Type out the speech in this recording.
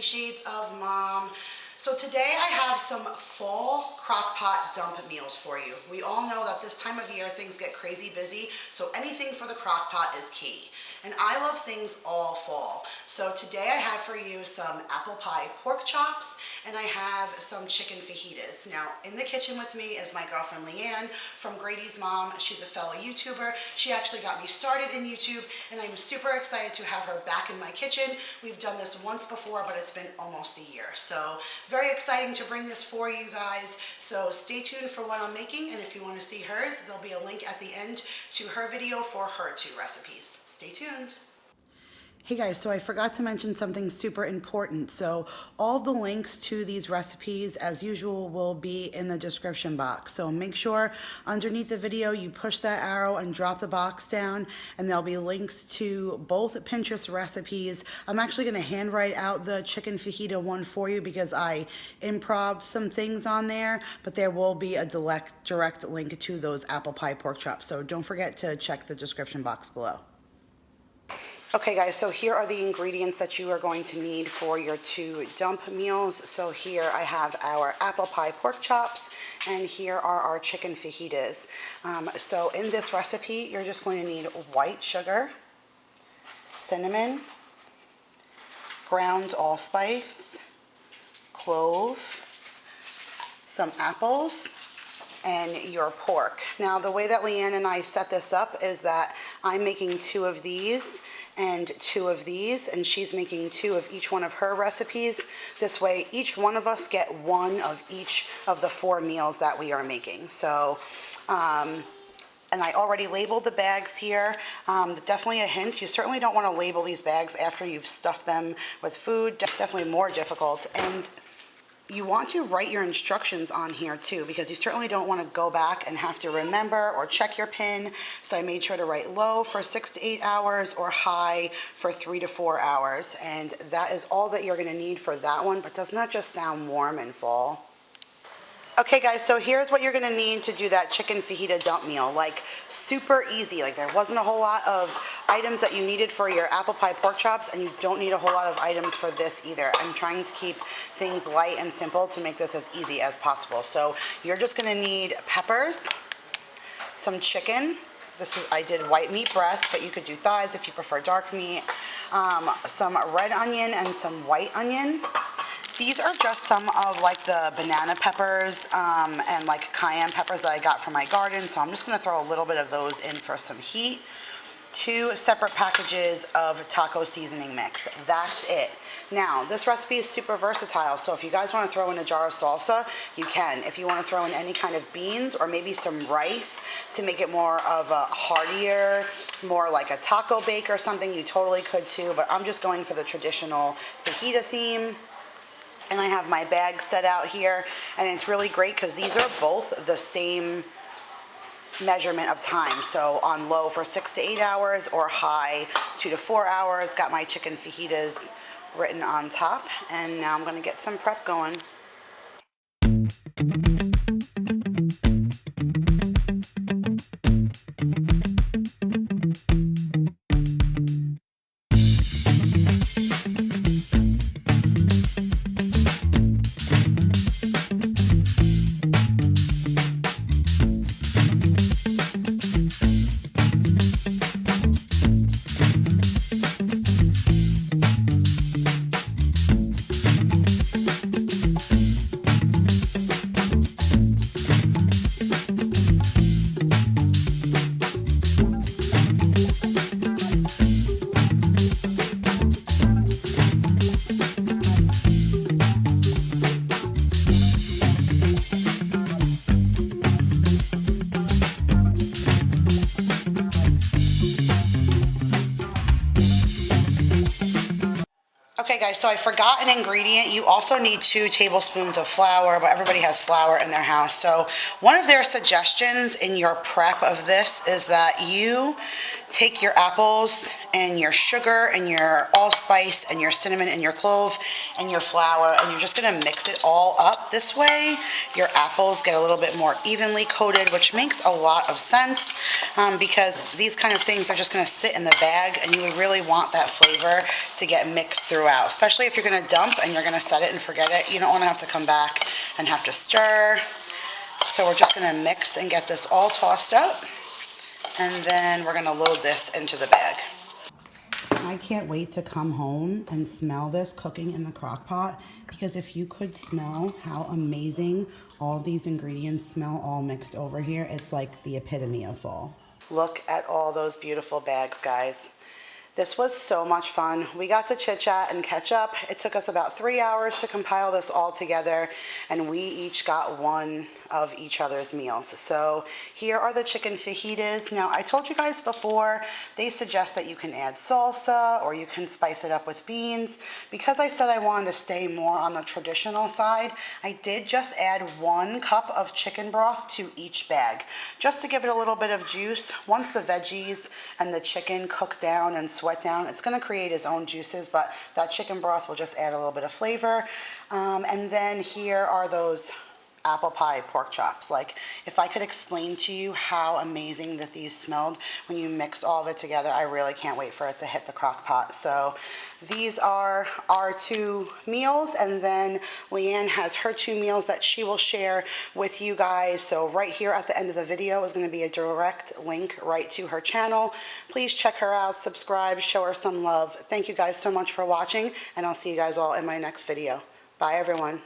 Shades of Mom. So today I have some fall crock pot dump meals for you. We all know that this time of year things get crazy busy, so anything for the crock pot is key. And I love things all fall. So today I have for you some apple pie pork chops, and I have some chicken fajitas. Now in the kitchen with me is my girlfriend Leanne from Grady's Mom. She's a fellow YouTuber. She actually got me started in YouTube, and I'm super excited to have her back in my kitchen. We've done this once before, but it's been almost a year. So very exciting to bring this for you guys. So stay tuned for what I'm making, and if you want to see hers, there'll be a link at the end to her video for her 2 recipes. Stay tuned. Hey guys, so I forgot to mention something super important. So all the links to these recipes, as usual, will be in the description box. So make sure underneath the video you push that arrow and drop the box down, and there'll be links to both Pinterest recipes. I'm actually going to handwrite out the chicken fajita one for you because I improv some things on there, but there will be a direct link to those apple pie pork chops. So don't forget to check the description box below. Okay guys, so here are the ingredients that you are going to need for your 2 dump meals. So here I have our apple pie pork chops, and here are our chicken fajitas. So in this recipe, you're just going to need white sugar, cinnamon, ground allspice, clove, some apples, and your pork. Now the way that Leanne and I set this up is that I'm making 2 of these and 2 of these, and she's making 2 of each one of her recipes. This way each one of us get 1 of each of the 4 meals that we are making. So and I already labeled the bags here. Definitely a hint, you certainly don't want to label these bags after you've stuffed them with food. Definitely more difficult. And you want to write your instructions on here too, because you certainly don't want to go back and have to remember or check your pin. So I made sure to write low for 6 to 8 hours or high for 3 to 4 hours. And that is all that you're going to need for that one. But doesn't that just sound warm and fall? Okay guys, so here's what you're going to need to do that chicken fajita dump meal. Like super easy. Like there wasn't a whole lot of items that you needed for your apple pie pork chops, and you don't need a whole lot of items for this either. I'm trying to keep things light and simple to make this as easy as possible. So you're just going to need peppers, some chicken. I did white meat breast, but you could do thighs if you prefer dark meat. Some red onion and some white onion. These are just some of like the banana peppers and like cayenne peppers that I got from my garden. So I'm just going to throw a little bit of those in for some heat. 2 separate packages of taco seasoning mix. That's it. Now, this recipe is super versatile. So if you guys want to throw in a jar of salsa, you can. If you want to throw in any kind of beans or maybe some rice to make it more of a heartier, more like a taco bake or something, you totally could too. But I'm just going for the traditional fajita theme. And I have my bag set out here, and it's really great because these are both the same measurement of time. So on low for 6 to 8 hours or high 2 to 4 hours. Got my chicken fajitas written on top, and now I'm going to get some prep going. Okay guys, so I forgot an ingredient. You also need 2 tablespoons of flour, but everybody has flour in their house. So one of their suggestions in your prep of this is that you take your apples and your sugar and your allspice and your cinnamon and your clove and your flour, and you're just gonna mix it all up. This way your apples get a little bit more evenly coated, which makes a lot of sense because these kind of things are just gonna sit in the bag, and you would really want that flavor to get mixed throughout, especially if you're gonna dump and you're gonna set it and forget it. You don't wanna have to come back and have to stir. So we're just gonna mix and get this all tossed up, and then we're gonna load this into the bag. I can't wait to come home and smell this cooking in the crock pot, because if you could smell how amazing all these ingredients smell all mixed over here, it's like the epitome of fall. Look at all those beautiful bags, guys. This was so much fun. We got to chit chat and catch up. It took us about 3 hours to compile this all together, and we each got one of each other's meals. So here are the chicken fajitas. Now, I told you guys before, they suggest that you can add salsa or you can spice it up with beans. Because I said I wanted to stay more on the traditional side, I did just add 1 cup of chicken broth to each bag, just to give it a little bit of juice. Once the veggies and the chicken cook down and sweat down, it's going to create its own juices, but that chicken broth will just add a little bit of flavor. And then here are those apple pie pork chops. Like, if I could explain to you how amazing that these smelled when you mix all of it together, I really can't wait for it to hit the crock pot. So these are our 2 meals, and then Leanne has her 2 meals that she will share with you guys. So right here at the end of the video is going to be a direct link right to her channel. Please check her out, subscribe, show her some love. Thank you guys so much for watching, and I'll see you guys all in my next video. Bye, everyone.